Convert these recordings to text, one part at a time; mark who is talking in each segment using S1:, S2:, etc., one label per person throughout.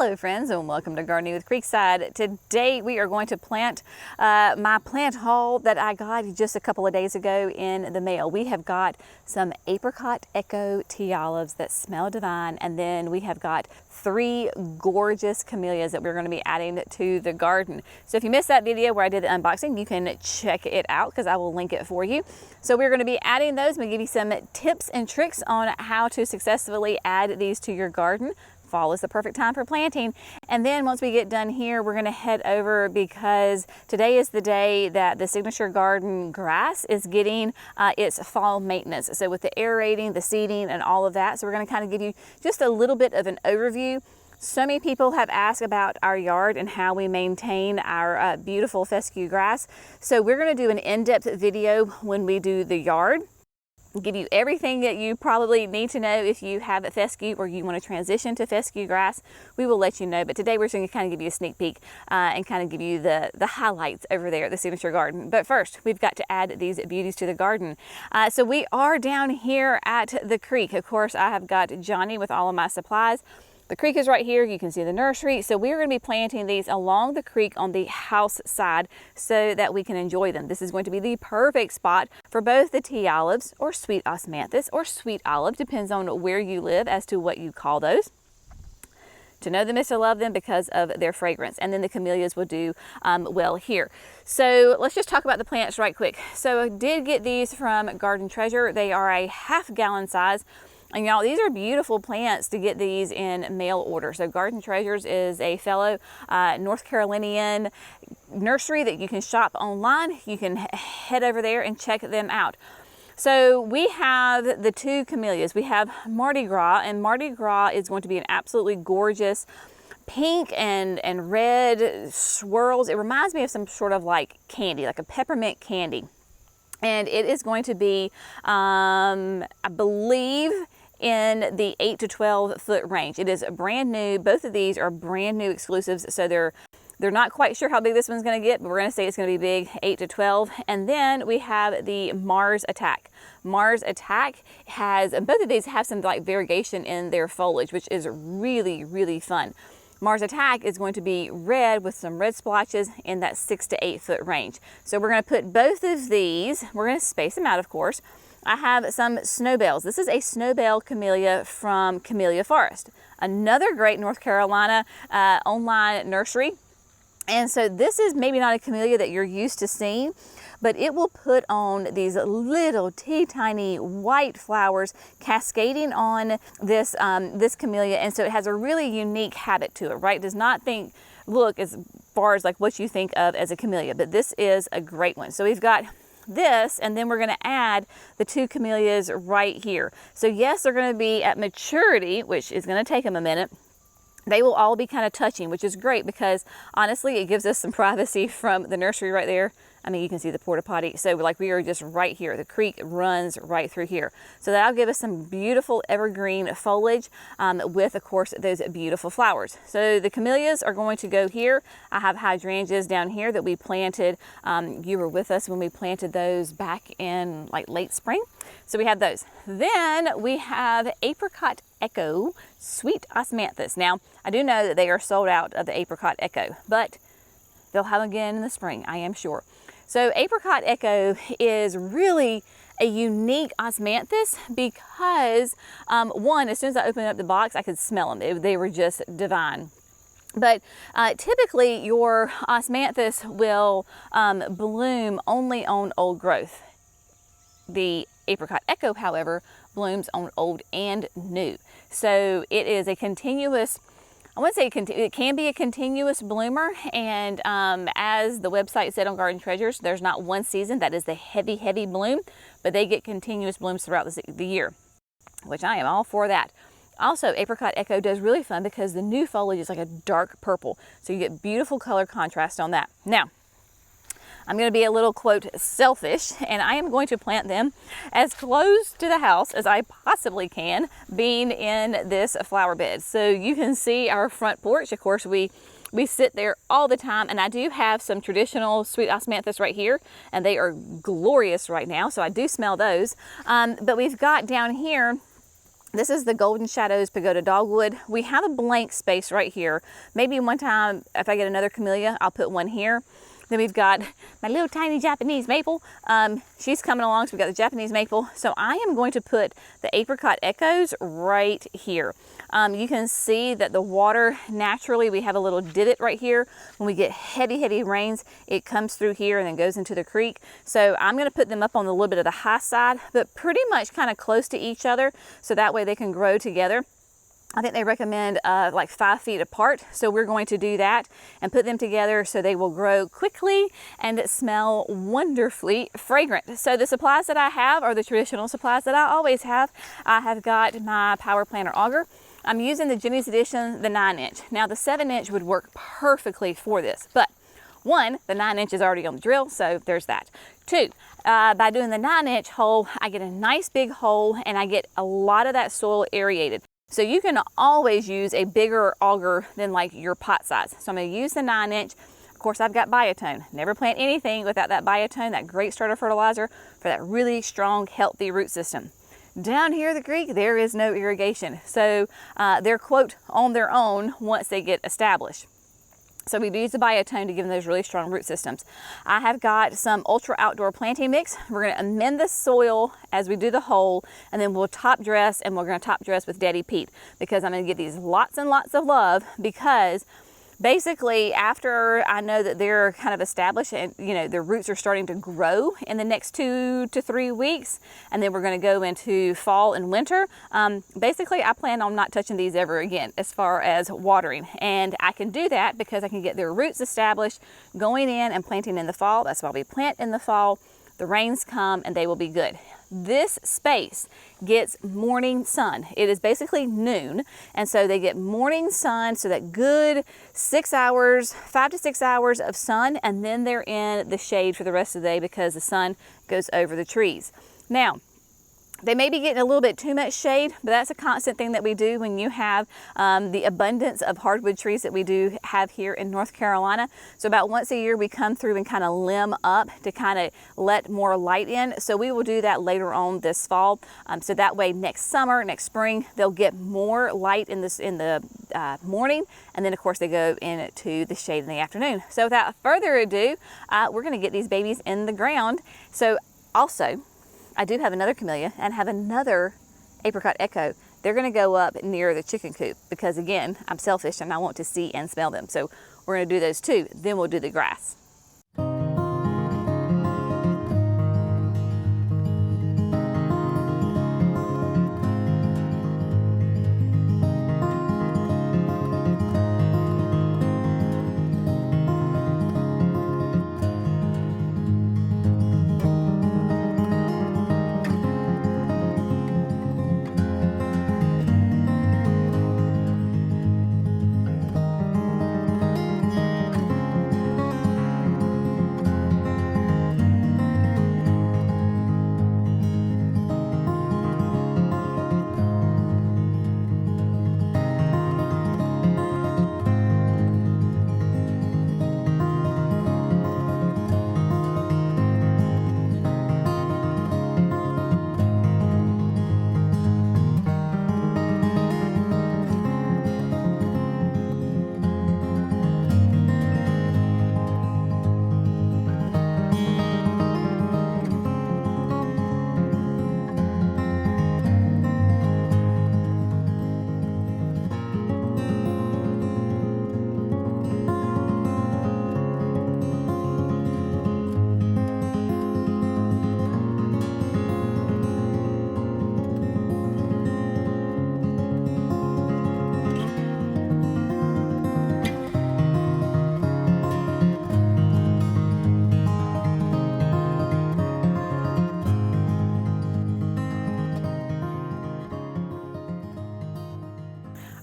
S1: Hello friends, and welcome to Gardening with Creekside. Today we are going to plant my plant haul that I got just a couple of days ago in the mail. We have got some Apricot Echo tea olives that smell divine, and then we have got 3 gorgeous camellias that we're going to be adding to the garden. So if you missed that video where I did the unboxing, you can check it out because I will link it for you. So we're going to be adding those. I'm going to give you some tips and tricks on how to successfully add these to your garden. Fall is the perfect time for planting. And then once we get done here, we're going to head over because today is the day that the Signature Garden grass is getting its fall maintenance. So with the aerating, the seeding, and all of that. So we're going to kind of give you just a little bit of an overview. So many people have asked about our yard and how we maintain our beautiful fescue grass. So we're going to do an in-depth video when we do the yard. Give you everything that you probably need to know if you have a fescue or you want to transition to fescue grass. We will let you know, but today we're just going to kind of give you a sneak peek and kind of give you the highlights over there at the Signature Garden. But first, we've got to add these beauties to the garden. So we are down here at the creek. Of course, I have got Johnny with all of my supplies. The creek is right here. You can see the nursery. So we're going to be planting these along the creek on the house side so that we can enjoy them. This is going to be the perfect spot for both the tea olives or sweet osmanthus or sweet olive, depends on where you live as to what you call those. To know them is to love them because of their fragrance. And then the camellias will do well here. So let's just talk about the plants right quick. So I did get these from Garden Treasure. They are a ½ gallon size. And y'all, these are beautiful plants to get these in mail order. So Garden Treasures is a fellow North Carolinian nursery that you can shop online. You can head over there and check them out. So we have the 2 camellias. We have Mardi Gras, and Mardi Gras is going to be an absolutely gorgeous pink and red swirls. It reminds me of some sort of like candy, like a peppermint candy. And it is going to be, I believe, in the 8 to 12 foot range. It is brand new. Both of these are brand new exclusives. So they're not quite sure how big this one's going to get, but we're going to say it's going to be big, 8 to 12. And then we have the Mars Attack. Mars Attack has, both of these have some like variegation in their foliage, which is really, really fun. Mars Attack is going to be red with some red splotches in that 6 to 8 foot range. So we're going to put both of these, we're going to space them out, of course. I have some snowbells. This is a snowbell camellia from Camellia Forest, another great North Carolina online nursery. And so this is maybe not a camellia that you're used to seeing, but it will put on these little tiny white flowers cascading on this this camellia, and so it has a really unique habit to it, right? It does not look as far as like what you think of as a camellia, but this is a great one. So we've got this, and then we're going to add the 2 camellias right here. So yes, they're going to be at maturity, which is going to take them a minute. They will all be kind of touching, which is great because honestly, it gives us some privacy from the nursery right there. I mean, you can see the porta potty. So like we are just right here. The creek runs right through here. So that'll give us some beautiful evergreen foliage with, of course, those beautiful flowers. So the camellias are going to go here. I have hydrangeas down here that we planted. You were with us when we planted those back in like late spring. So we have those. Then we have Apricot Echo Sweet Osmanthus. Now, I do know that they are sold out of the Apricot Echo, but they'll have them again in the spring, I am sure. So Apricot Echo is really a unique osmanthus because, one, as soon as I opened up the box, I could smell them. They were just divine. But typically, your osmanthus will bloom only on old growth. The Apricot Echo, however, blooms on old and new. So it is a continuous, I wouldn't say it can be a continuous bloomer, and as the website said on Garden Treasures, there's not one season that is the heavy bloom, but they get continuous blooms throughout the year, which I am all for that. Also, Apricot Echo does really fun because the new foliage is like a dark purple, so you get beautiful color contrast on that. Now, I'm going to be a little, quote, selfish, and I am going to plant them as close to the house as I possibly can, being in this flower bed. So you can see our front porch. Of course, we sit there all the time, and I do have some traditional sweet osmanthus right here, and they are glorious right now, so I do smell those. But we've got down here This is the Golden Shadows Pagoda Dogwood. We have a blank space right here. Maybe one time, if I get another camellia, I'll put one here. Then we've got my little tiny Japanese maple. She's coming along, so we've got the Japanese maple. So I am going to put the apricot echoes right here. You can see that the water, naturally, we have a little divot right here. When we get heavy, heavy rains, it comes through here and then goes into the creek. So I'm gonna put them up on a little bit of the high side, but pretty much kind of close to each other, so that way they can grow together. I think they recommend like 5 feet apart. So we're going to do that and put them together so they will grow quickly and smell wonderfully fragrant. So the supplies that I have are the traditional supplies that I always have. I have got my power planter auger. I'm using the Jenny's Edition, the 9-inch. Now the 7-inch would work perfectly for this, but one, the 9-inch is already on the drill, so there's that. Two, by doing the 9-inch hole, I get a nice big hole and I get a lot of that soil aerated. So you can always use a bigger auger than like your pot size. So I'm going to use the 9-inch. Of course, I've got biotone. Never plant anything without that biotone, that great starter fertilizer for that really strong, healthy root system. Down here at the creek, there is no irrigation. So they're, quote, on their own once they get established. So we use the biotone to give them those really strong root systems. I have got some ultra outdoor planting mix. We're going to amend the soil as we do the hole, and then we'll top dress, and we're going to top dress with Daddy Pete, because I'm going to give these lots and lots of love, because basically after I know that they're kind of established and their roots are starting to grow in the next 2 to 3 weeks, and then we're going to go into fall and winter, basically I plan on not touching these ever again as far as watering. And I can do that because I can get their roots established going in and planting in the fall. That's why we plant in the fall. The rains come and they will be good. This space gets morning sun. It is basically noon, and so they get morning sun, so that good 6 hours, 5 to 6 hours of sun, and then they're in the shade for the rest of the day because the sun goes over the trees. Now, they may be getting a little bit too much shade, but that's a constant thing that we do when you have the abundance of hardwood trees that we do have here in North Carolina. So about once a year we come through and kind of limb up to kind of let more light in. So we will do that later on this fall. So that way next summer, next spring, they'll get more light in the morning, and then of course they go into the shade in the afternoon. So without further ado, we're going to get these babies in the ground. So also, I do have another camellia and have another apricot echo. They're going to go up near the chicken coop because, again, I'm selfish and I want to see and smell them. So we're going to do those too. Then we'll do the grass.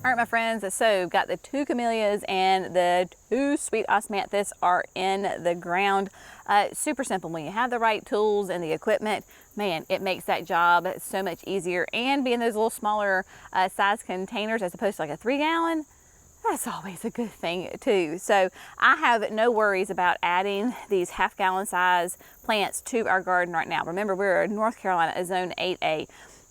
S1: All right, my friends, so got the 2 camellias and the 2 sweet osmanthus are in the ground. Super simple. When you have the right tools and the equipment, man, it makes that job so much easier. And being those little smaller size containers as opposed to like a 3-gallon, that's always a good thing too. So I have no worries about adding these half-gallon size plants to our garden right now. Remember, we're in North Carolina, a zone 8A.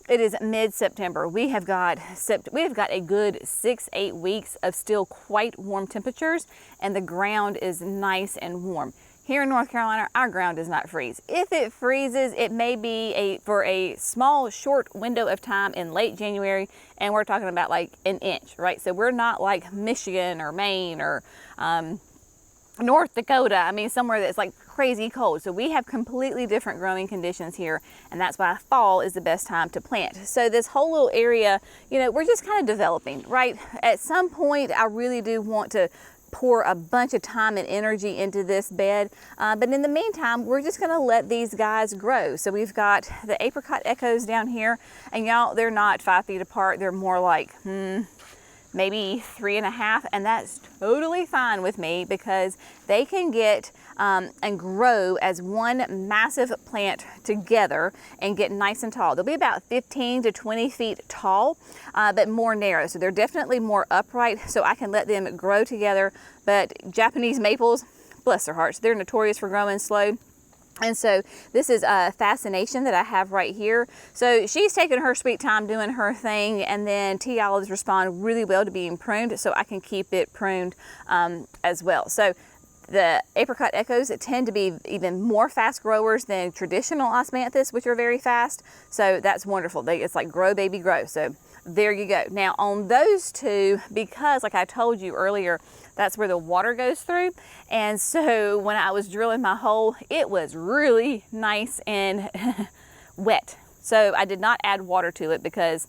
S1: It is mid-September. We have got a good 6-8 weeks of still quite warm temperatures, and the ground is nice and warm. Here in North Carolina, our ground does not freeze. If it freezes, it may be for a small, short window of time in late January, and we're talking about like an inch, right? So we're not like Michigan or Maine or North Dakota. I mean, somewhere that's like crazy cold. So we have completely different growing conditions here, and that's why fall is the best time to plant. So this whole little area, you know, we're just kind of developing, right? At some point, I really do want to pour a bunch of time and energy into this bed, but in the meantime, we're just gonna let these guys grow. So we've got the apricot echoes down here, and y'all, they're not 5 feet apart. They're more like maybe 3.5, and that's totally fine with me because they can get and grow as one massive plant together and get nice and tall. They'll be about 15 to 20 feet tall, but more narrow. So they're definitely more upright, so I can let them grow together. But Japanese maples, bless their hearts, they're notorious for growing slow. And so this is a fascination that I have right here. So she's taking her sweet time doing her thing, and then tea olives respond really well to being pruned, so I can keep it pruned as well. So the apricot echoes tend to be even more fast growers than traditional Osmanthus, which are very fast. So that's wonderful. It's like grow, baby, grow. So there you go. Now on those two, because like I told you earlier, that's where the water goes through. And so when I was drilling my hole, it was really nice and wet. So I did not add water to it because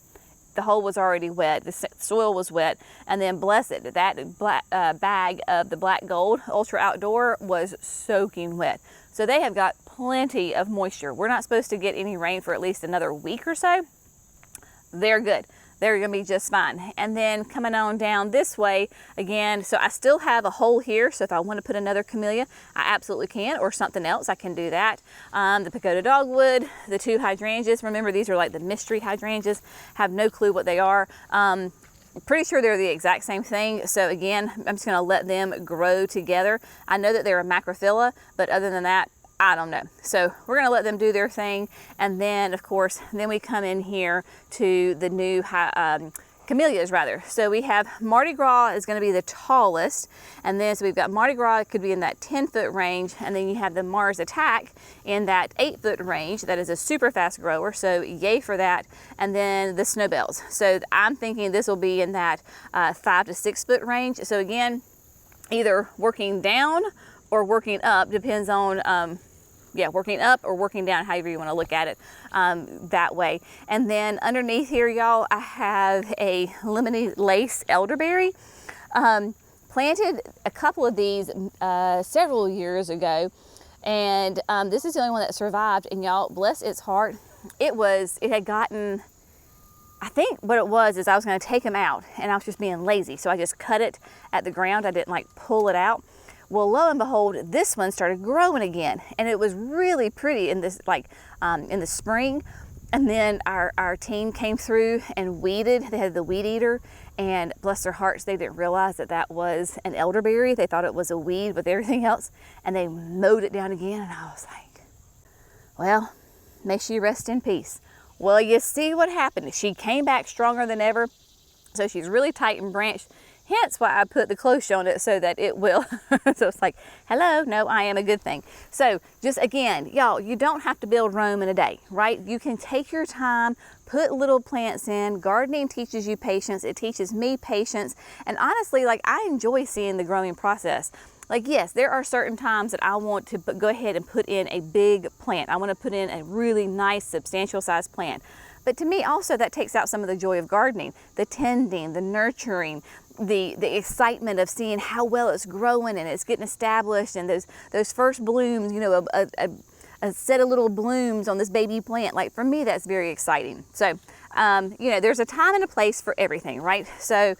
S1: the hole was already wet, the soil was wet, and then bless it, that bag of the black gold ultra outdoor was soaking wet. So they have got plenty of moisture. We're not supposed to get any rain for at least another week or so. They're good. They're gonna be just fine. And then coming on down this way again, so I still have a hole here, so if I want to put another camellia, I absolutely can, or something else, I can do that. The pagoda dogwood, the 2 hydrangeas, remember these are like the mystery hydrangeas, have no clue what they are. Pretty sure they're the exact same thing, so again, I'm just gonna let them grow together. I know that they're a macrophylla, but other than that, I don't know. So we're gonna let them do their thing, and then of course, then we come in here to the new camellias rather. So we have Mardi Gras is gonna be the tallest, and then so we've got Mardi Gras, it could be in that 10-foot range, and then you have the Mars Attack in that 8-foot range. That is a super fast grower, so yay for that. And then the Snowbells. So I'm thinking this will be in that 5 to 6 foot range. So again, either working down or working up, depends on working up or working down, however you want to look at it, that way. And then underneath here, y'all, I have a lemony lace elderberry. Planted a couple of these several years ago, and this is the only one that survived. And y'all, bless its heart, it had gotten, I think what it was is I was going to take them out, and I was just being lazy, so I just cut it at the ground. I didn't like pull it out. Well, lo and behold, this one started growing again, and it was really pretty in this, like in the spring. And then our team came through and weeded. They had the weed eater, and bless their hearts, they didn't realize that that was an elderberry. They thought it was a weed with everything else, and they mowed it down again. And I was like, well, may she rest in peace. Well, you see what happened. She came back stronger than ever, so she's really tight and branched. Hence why I put the cloche on it so that it will. So it's like, hello, no, I am a good thing. So just again, y'all, you don't have to build Rome in a day, right? You can take your time, put little plants in. Gardening teaches you patience. It teaches me patience. And honestly, like, I enjoy seeing the growing process. Like, yes, there are certain times that I want to go ahead and put in a big plant. I want to put in a really nice, substantial sized plant. But to me also, that takes out some of the joy of gardening, the tending, the nurturing, the excitement of seeing how well it's growing and it's getting established, and those first blooms, you know, a set of little blooms on this baby plant. Like, for me, that's very exciting. So, you know, there's a time and a place for everything, right? So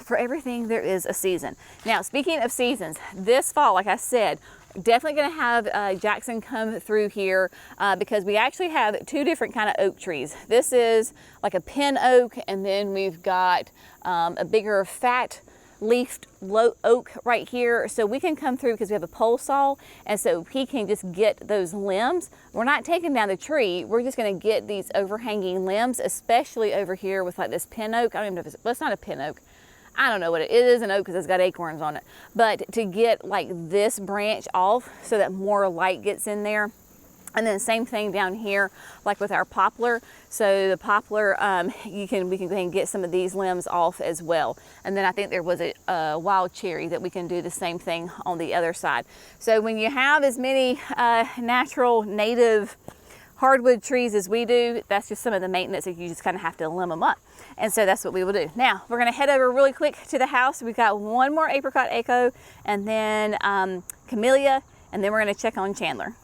S1: for everything, there is a season. Now, speaking of seasons, this fall, like I said, definitely going to have Jackson come through here because we actually have 2 different kind of oak trees. This is like a pin oak, and then we've got a bigger fat leafed oak right here, so we can come through because we have a pole saw, and so he can just get those limbs. We're not taking down the tree, we're just going to get these overhanging limbs, especially over here with like this pin oak. I don't even know if it's, well, it's not a pin oak. I don't know what it is, an oak because it's got acorns on it. But to get like this branch off so that more light gets in there. And then same thing down here, like with our poplar. So the poplar, we can go ahead and get some of these limbs off as well. And then I think there was a wild cherry that we can do the same thing on the other side. So when you have as many natural, native hardwood trees as we do, that's just some of the maintenance that you just kind of have to limb them up. And so that's what we will do. Now, we're gonna head over really quick to the house. We've got one more apricot echo and then camellia, and then we're gonna check on Chandler.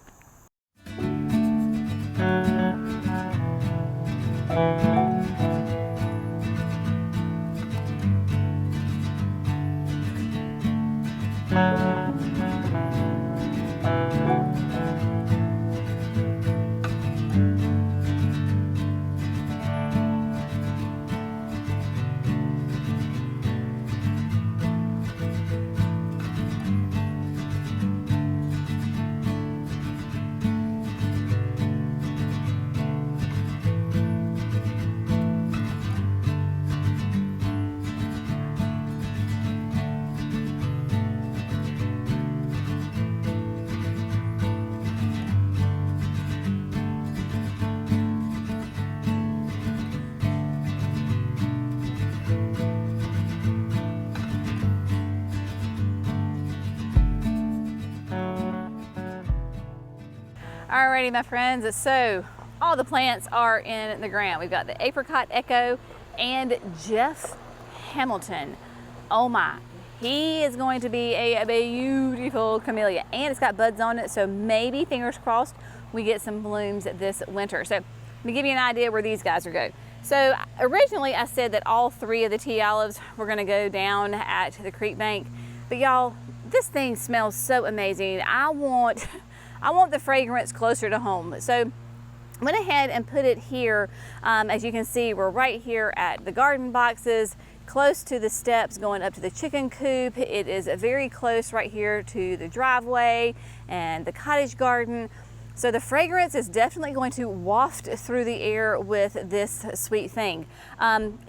S1: Alrighty, my friends, so all the plants are in the ground. We've got the apricot echo and Jeff Hamilton. Oh my, he is going to be a beautiful camellia, and it's got buds on it, so maybe, fingers crossed, we get some blooms this winter. So let me give you an idea where these guys are going. So originally I said that all three of the tea olives were going to go down at the creek bank, but y'all, this thing smells so amazing. I want the fragrance closer to home. So I went ahead and put it here. As you can see, we're right here at the garden boxes, close to the steps going up to the chicken coop. It is very close right here to the driveway and the cottage garden. So the fragrance is definitely going to waft through the air with this sweet thing.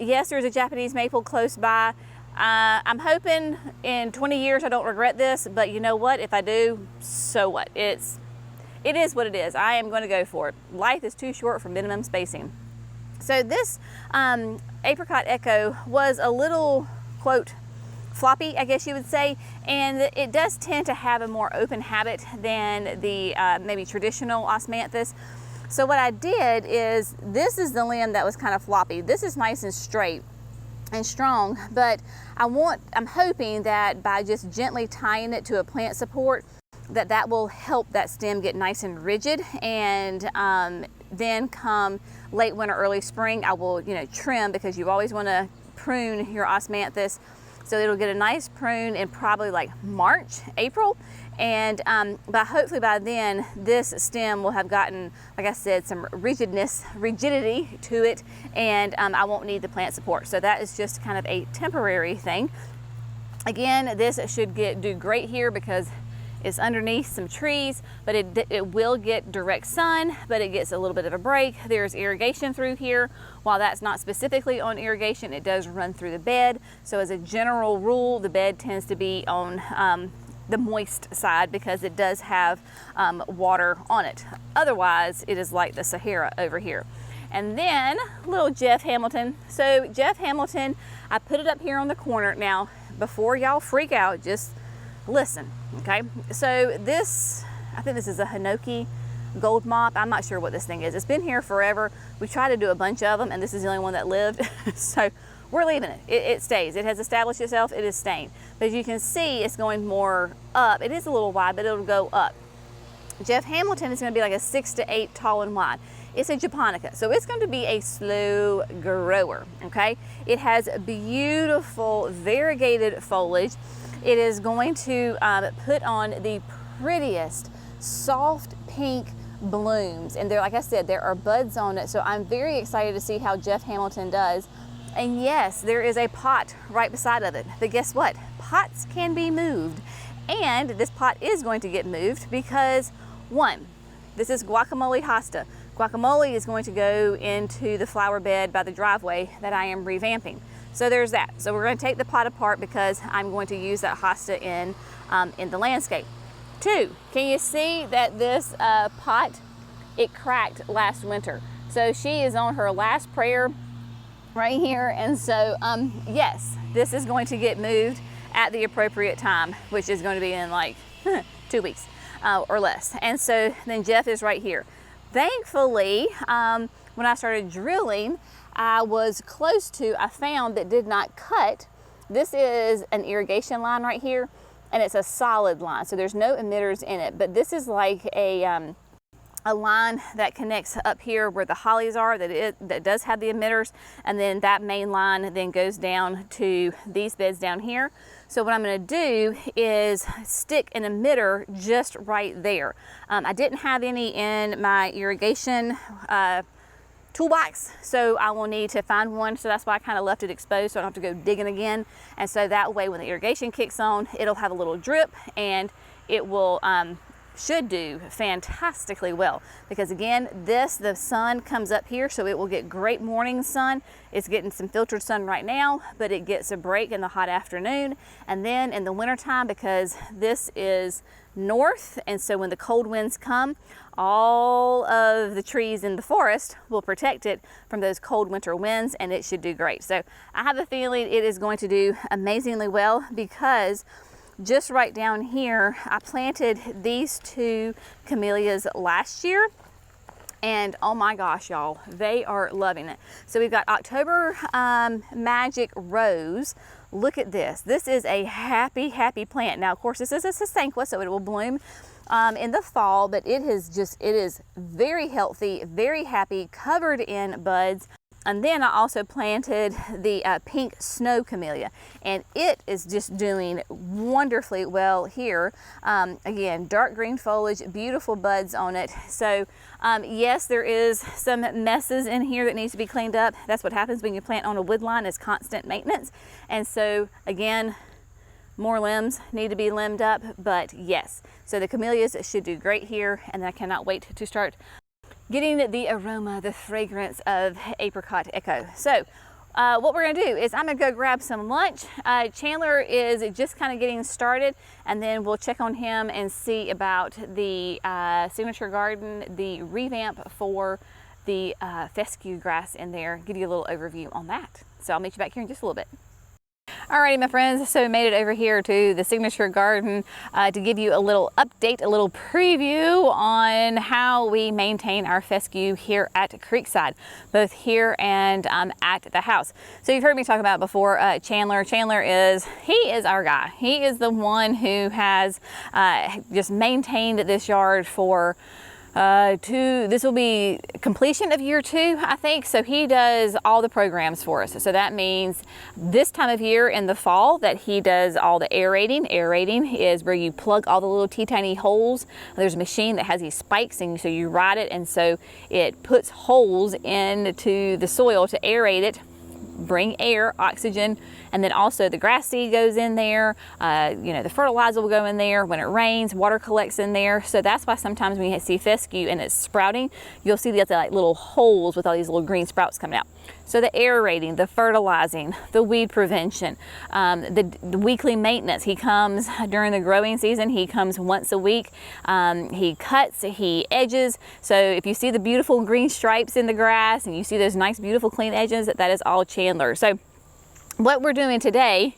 S1: Yes, there's a Japanese maple close by. I'm hoping in 20 years I don't regret this, but you know what? If I do, so what? It is what it is. I am going to go for it. Life is too short for minimum spacing. So this apricot echo was a little, quote, floppy, I guess you would say, and it does tend to have a more open habit than the maybe traditional Osmanthus. So what I did is, this is the limb that was kind of floppy. This is nice and straight and strong, but I'm hoping that by just gently tying it to a plant support, that will help that stem get nice and rigid, and then come late winter, early spring, I will, trim, because you always want to prune your Osmanthus. So it'll get a nice prune in probably like March, April, and hopefully by then this stem will have gotten, like I said, some rigidity to it, and I won't need the plant support. So that is just kind of a temporary thing. Again, this should do great here because it's underneath some trees, but it will get direct sun, but it gets a little bit of a break. There's irrigation through here. While that's not specifically on irrigation, it does run through the bed. So as a general rule, the bed tends to be on the moist side because it does have water on it. Otherwise, it is like the Sahara over here. And then little Jeff Hamilton. So Jeff Hamilton, I put it up here on the corner. Now, before y'all freak out, just listen, okay? So this, I think this is a Hinoki gold mop. I'm not sure what this thing is. It's been here forever. We tried to do a bunch of them, and this is the only one that lived. So we're leaving it. It stays. It has established itself. It is staying. But as you can see, it's going more up. It is a little wide, but it'll go up. Jeff Hamilton is going to be like a 6 to 8 tall and wide. It's a japonica, so it's going to be a slow grower, okay? It has beautiful variegated foliage. It is going to put on the prettiest soft pink blooms, and there, like I said, there are buds on it, so I'm very excited to see how Jeff Hamilton does. And yes, there is a pot right beside of it. But guess what? Pots can be moved. And this pot is going to get moved because, one, this is guacamole hosta. Guacamole is going to go into the flower bed by the driveway that I am revamping. So there's that. So we're going to take the pot apart because I'm going to use that hosta in the landscape. Two, can you see that this pot, it cracked last winter? So she is on her last prayer right here. And so yes, this is going to get moved at the appropriate time, which is going to be in like 2 weeks or less. And so then Jeff is right here. Thankfully, when I started drilling, I found that did not cut. This is an irrigation line right here, and it's a solid line, so there's no emitters in it. But this is like a line that connects up here where the hollies are, that does have the emitters, and then that main line then goes down to these beds down here. So what I'm going to do is stick an emitter just right there. I didn't have any in my irrigation toolbox, so I will need to find one. So that's why I kind of left it exposed so I don't have to go digging again. And so that way when the irrigation kicks on, it'll have a little drip and it will should do fantastically well, because again, the sun comes up here, so it will get great morning sun. It's getting some filtered sun right now, but it gets a break in the hot afternoon. And then in the wintertime, because this is north, and so when the cold winds come, all of the trees in the forest will protect it from those cold winter winds, and it should do great. So I have a feeling it is going to do amazingly well, because just right down here, I planted these 2 camellias last year, and oh my gosh, y'all, they are loving it. So we've got October Magic Rose. Look at this. This is a happy plant. Now, of course, this is a Sesanqua, so it will bloom in the fall, but it is very healthy, very happy, covered in buds. And then I also planted the pink snow camellia, and it is just doing wonderfully well here. Again, dark green foliage, beautiful buds on it. So yes, there is some messes in here that needs to be cleaned up. That's what happens when you plant on a wood line, is constant maintenance. And so again, more limbs need to be limbed up, but yes. So the camellias should do great here, and I cannot wait to start getting the aroma, the fragrance of Apricot Echo. So what we're gonna do is I'm gonna go grab some lunch. Chandler is just kind of getting started, and then we'll check on him and see about the signature garden, the revamp for the fescue grass in there, give you a little overview on that. So I'll meet you back here in just a little bit. Alrighty, my friends, so we made it over here to the signature garden to give you a little update, a little preview on how we maintain our fescue here at Creekside, both here and at the house. So you've heard me talk about before Chandler. Chandler is our guy. He is the one who has just maintained this yard for this will be completion of year 2, I think. So he does all the programs for us. So that means this time of year in the fall that he does all the aerating. Aerating is where you plug all the little tiny holes. There's a machine that has these spikes, and so you ride it, and so it puts holes into the soil to aerate it, bring air, oxygen, and then also the grass seed goes in there. You know, the fertilizer will go in there. When it rains, water collects in there. So that's why sometimes when you see fescue and it's sprouting, you'll see these like little holes with all these little green sprouts coming out. So the aerating, the fertilizing, the weed prevention, the weekly maintenance. He comes during the growing season. He comes once a week. He cuts, he edges. So if you see the beautiful green stripes in the grass and you see those nice, beautiful, clean edges, that is all Chandler. So what we're doing today,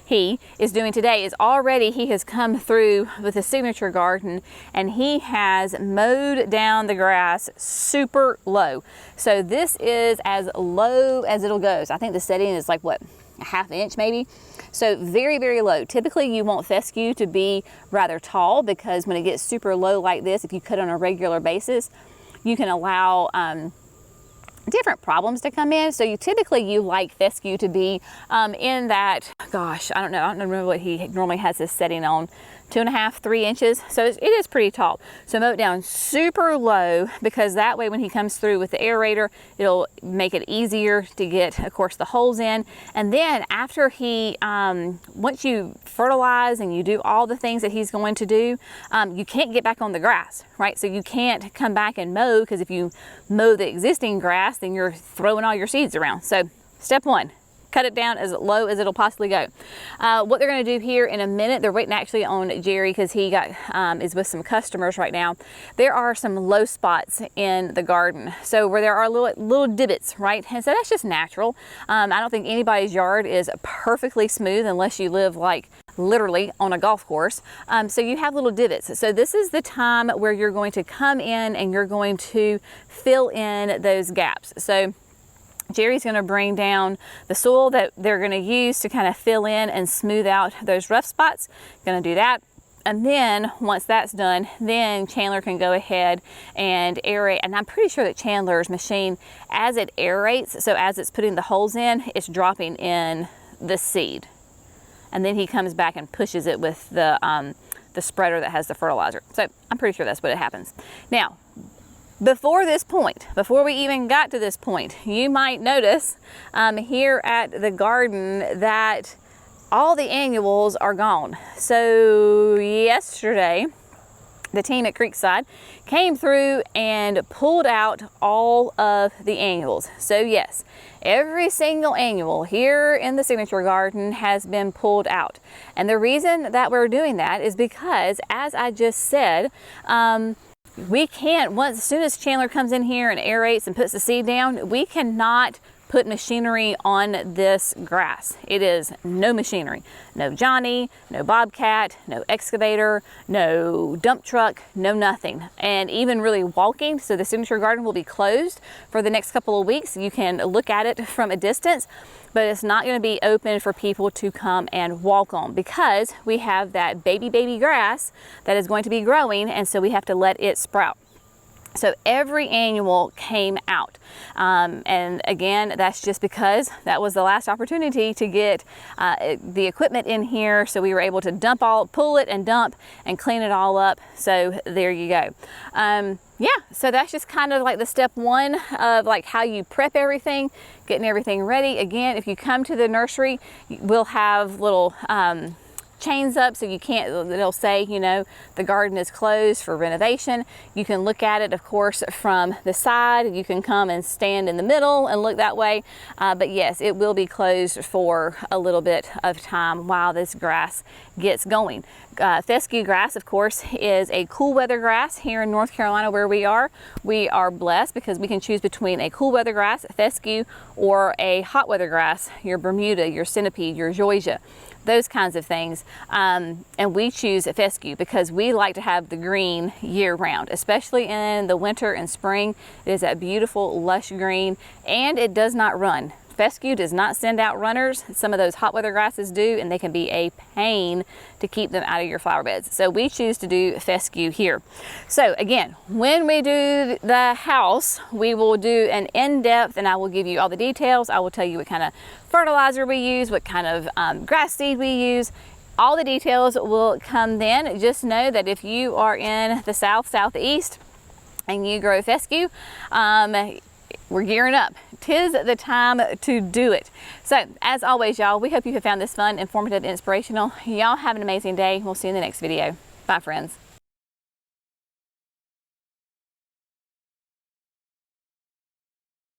S1: he is doing today, is already he has come through with a signature garden, and he has mowed down the grass super low. So this is as low as it'll go. So I think the setting is like, what, a ½ inch maybe? So very, very low. Typically you want fescue to be rather tall, because when it gets super low like this, if you cut on a regular basis, you can allow different problems to come in. So you like fescue to be in that, gosh, I don't know, I don't remember what he normally has his setting on, 2.5, 3 inches. So it is pretty tall. So mow it down super low, because that way when he comes through with the aerator, it'll make it easier to get, of course, the holes in. And then after he, once you fertilize and you do all the things that he's going to do, you can't get back on the grass, right? So you can't come back and mow, because if you mow the existing grass, then you're throwing all your seeds around. So step one, cut it down as low as it'll possibly go. What they're going to do here in a minute, they're waiting actually on Jerry, because he is with some customers right now. There are some low spots in the garden, so where there are little divots, right? And so that's just natural. I don't think anybody's yard is perfectly smooth unless you live like literally on a golf course. So you have little divots. So this is the time where you're going to come in and you're going to fill in those gaps. So Jerry's going to bring down the soil that they're going to use to kind of fill in and smooth out those rough spots. Going to do that. And then once that's done, then Chandler can go ahead and aerate. And I'm pretty sure that Chandler's machine, as it aerates, so as it's putting the holes in, it's dropping in the seed. And then he comes back and pushes it with the spreader that has the fertilizer. So I'm pretty sure that's what it happens. Now, before this point, before we even got to this point, you might notice here at the garden that all the annuals are gone. So yesterday, the team at Creekside came through and pulled out all of the annuals. So yes, every single annual here in the signature garden has been pulled out. And the reason that we're doing that is because, as I just said, we can't, as soon as Chandler comes in here and aerates and puts the seed down, we cannot put machinery on this grass. It is no machinery. No Johnny, no Bobcat, no excavator, no dump truck, no nothing. And even really walking, so the signature garden will be closed for the next couple of weeks. You can look at it from a distance, but it's not going to be open for people to come and walk on, because we have that baby grass that is going to be growing, and so we have to let it sprout. So every annual came out. And again, that's just because that was the last opportunity to get the equipment in here. So we were able to pull it and dump and clean it all up. So there you go. Yeah, so that's just kind of like the step one of like how you prep everything, getting everything ready. Again, if you come to the nursery, we'll have little chains up, so you can't, it'll say, you know, the garden is closed for renovation. You can look at it, of course, from the side. You can come and stand in the middle and look that way. But yes, it will be closed for a little bit of time while this grass gets going. Fescue grass, of course, is a cool weather grass here in North Carolina where we are. We are blessed because we can choose between a cool weather grass, fescue, or a hot weather grass, your Bermuda, your centipede, your zoysia, those kinds of things. And we choose a fescue because we like to have the green year round, especially in the winter and spring. It is that beautiful lush green, and it does not run. Fescue does not send out runners. Some of those hot weather grasses do, and they can be a pain to keep them out of your flower beds. So we choose to do fescue here. So again, when we do the house, we will do an in-depth, and I will give you all the details. I will tell you what kind of fertilizer we use, what kind of grass seed we use. All the details will come then. Just know that if you are in the southeast, and you grow fescue, we're gearing up. 'Tis the time to do it. So as always, y'all, we hope you have found this fun, informative, inspirational. Y'all have an amazing day. We'll see you in the next video. Bye, friends.